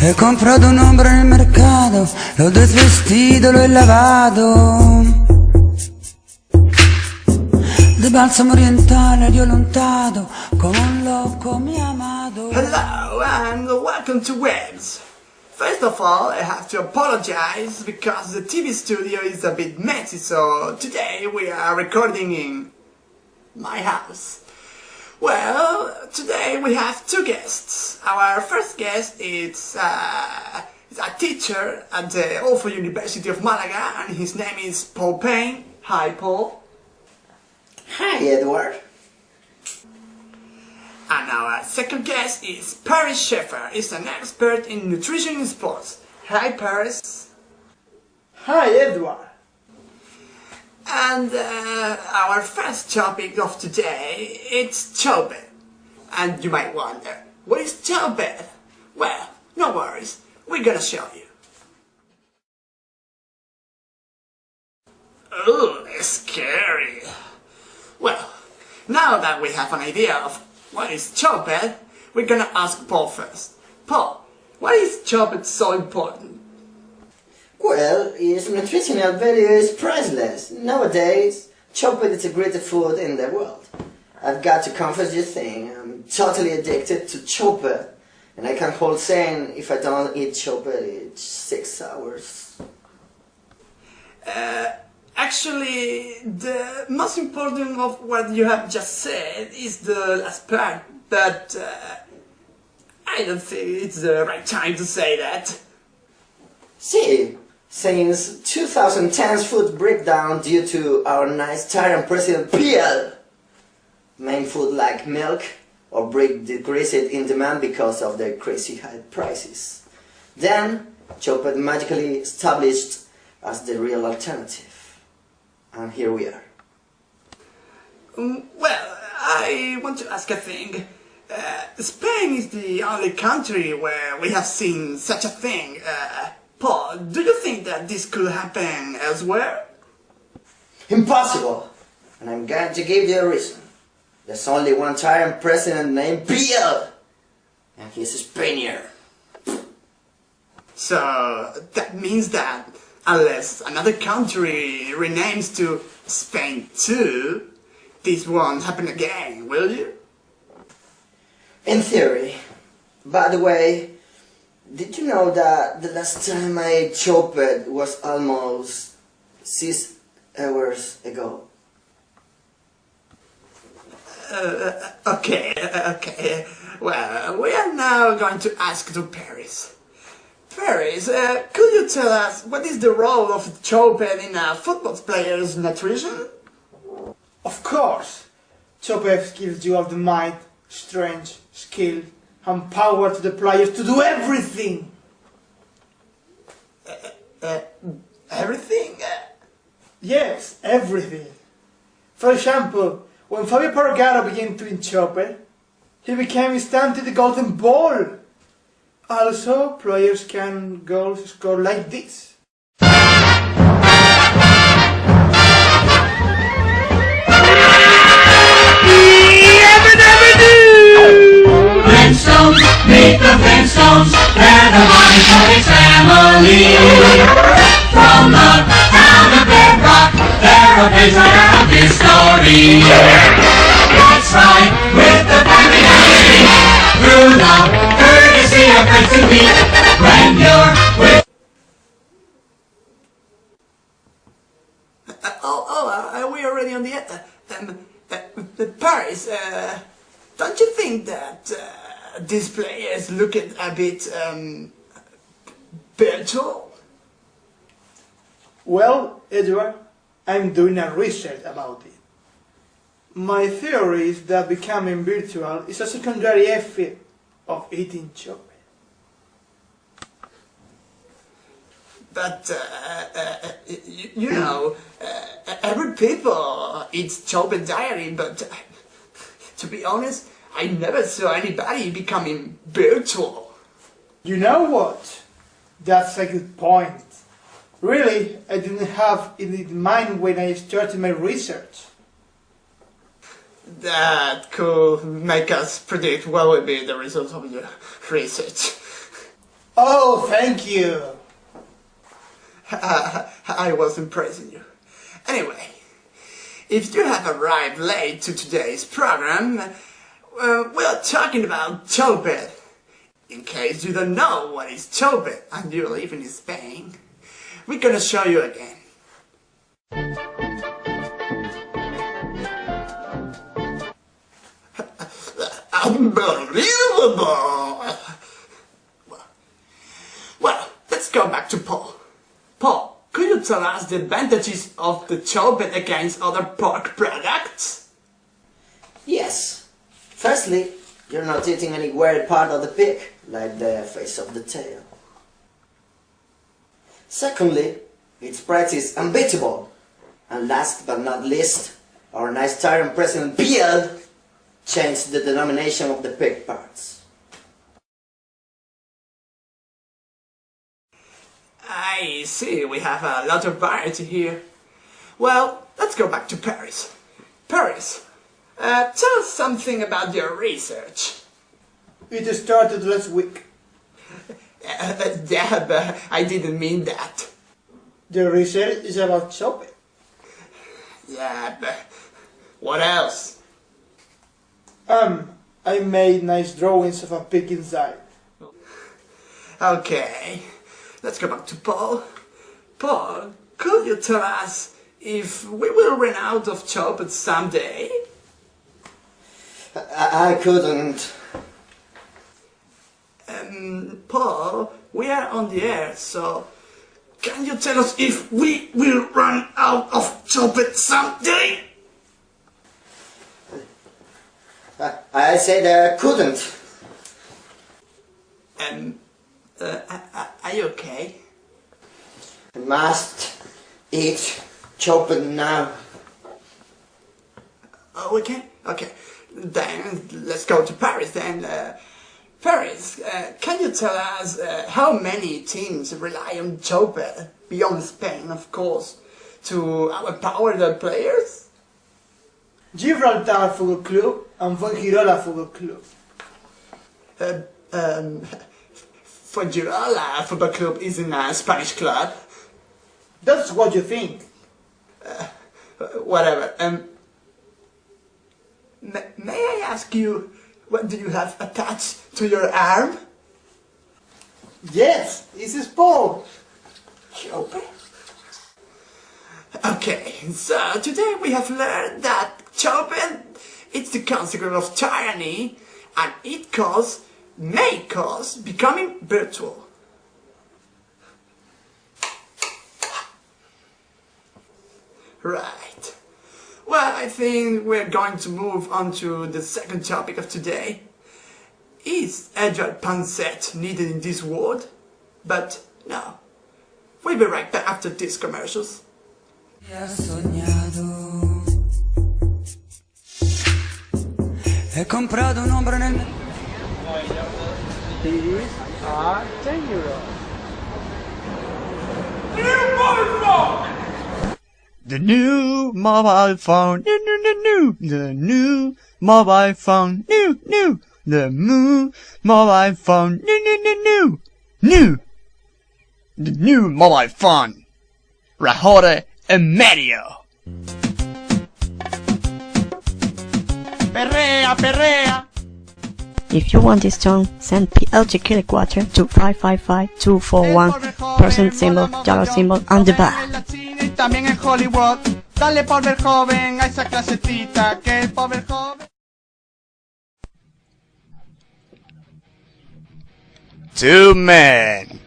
He comprato un'ombra nel mercato, l'ho desvestito, l'ho lavato. Di balsamo orientale li ho lontato, come un loco mi ha amato. Hello and welcome to Webs. First of all, I have to apologize because the TV studio is a bit messy, so today we are recording in my house. Well, today we have two guests. Our first guest is a teacher at the Awful University of Malaga, and his name is Paul Payne. Hi, Paul. Hi, Eduard. And our second guest is Paris Schaeffer. He's an expert in nutrition and sports. Hi, Paris. Hi, Eduard. And our first topic of today, it's childbirth. And you might wonder, what is childbirth? Well, no worries, we're gonna show you. Oh, that's scary. Well, now that we have an idea of what is childbirth, we're gonna ask Paul first. Paul, why is childbirth so important? Well, its nutritional value is priceless. Nowadays, chocolate is the greatest food in the world. I've got to confess this thing, I'm totally addicted to chocolate. And I can hold sane if I don't eat chocolate in 6 hours. Actually, the most important of what you have just said is the last part, but I don't think it's the right time to say that. See, since 2010's food breakdown due to our nice tyrant President PL, main food like milk or bread decreased in demand because of the crazy high prices. Then, chocolate magically established as the real alternative. And here we are. Well, I want to ask a thing. Spain is the only country where we have seen such a thing. Paul, do you think that this could happen elsewhere? Impossible! And I'm going to give you a reason. There's only one tyrant president named PL, and he's a Spaniard. So, that means that unless another country renames to Spain too, this won't happen again, will you? In theory. By the way, did you know that the last time I ate chocolate was almost 6 hours ago? Okay. Well, we are now going to ask to Paris. Paris, could you tell us what is the role of chocolate in a football player's nutrition? Of course! Chocolate gives you all the might, strength, skill and power to the players to do everything! Everything? Yes, everything. For example, when Fabio Parodia began to eat chocolate, he became instantly the golden ball. Also, players can goals score like this. Flintstones, meet the Flintstones, they're the mighty Toys family. From the town of Bedrock, they're a page writer of history. Let's ride with the family dynasty through the courtesy of friends to meet when you're with. Are we already on the air? Paris, don't you think that these players look a bit virtual? Well, Eduard, I'm doing a research about it. My theory is that becoming virtual is a secondary effect of eating chocolate. But, you know, every people eats chocolate daily, but to be honest, I never saw anybody becoming virtual. You know what? That's a good point. Really, I didn't have it in mind when I started my research. That could make us predict what will be the results of your research. Oh, thank you. I was impressing you. Anyway, if you have arrived late to today's program, we're talking about chope. In case you don't know what is chope and you live in Spain, we're gonna show you again. Unbelievable! Well, let's go back to Paul. Paul, could you tell us the advantages of the chope against other pork products? Yes. Firstly, you're not eating any weird part of the pig, like the face of the tail. Secondly, its price is unbeatable. And last but not least, our nice tyrant President Biel changed the denomination of the pig parts. I see, we have a lot of variety here. Well, let's go back to Paris. Paris, tell us something about your research. It started last week. Yeah, but I didn't mean that. The research is about chope. Yeah, but what else? I made nice drawings of a pig inside. Okay, let's go back to Paul. Paul, could you tell us if we will run out of chope someday? I couldn't. Paul, we are on the air, so can you tell us if we will run out of chope someday? I said I couldn't. Are you okay? I must eat chopped now. Oh, we can? Okay. Then let's go to Paris then. Paris, can you tell us how many teams rely on chope, beyond Spain, of course, to empower their players? Gibraltar Football Club and Fuengirola Football Club. Fuengirola Football Club isn't a Spanish club. That's what you think. Whatever. May I ask you, what do you have attached to your arm? Yes, it's a sport. Chope? Okay, so today we have learned that chope is the consequence of tyranny, and it may cause becoming virtual. Right. Well, I think we're going to move on to the second topic of today. Is Eduard Punset needed in this world? But no. We'll be right back after these commercials. Ha soñado. He comprado un hombre en el... These are 10 euros. The new mobile phone, the new mobile phone, the new mobile phone, the new mobile phone, Rajore en medio. Perrea, perrea. If you want this song, send PL to Kilowatt to 555-241, symbol, dollar symbol, and the bar. También en Hollywood, dale pobre joven a esa clasecita que el pobre joven. Two men.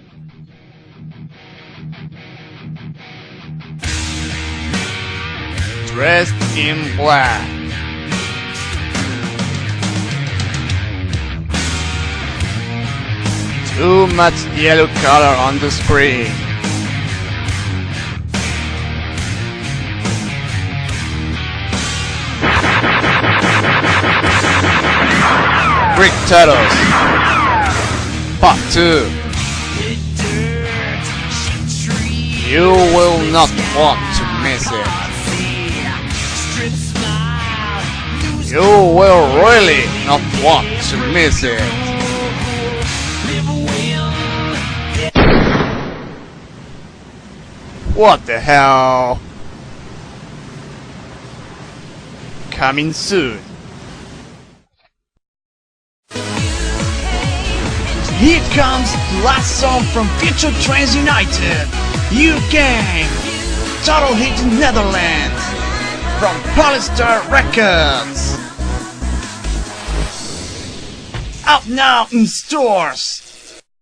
Dressed in black. Too much yellow color on the screen. Greek Turtles Part 2. You will not want to miss it. You will really not want to miss it. What the hell? Coming soon. Here comes the last song from Future Trends United, UK, total hit in Netherlands, from Polystar Records. Out now in stores.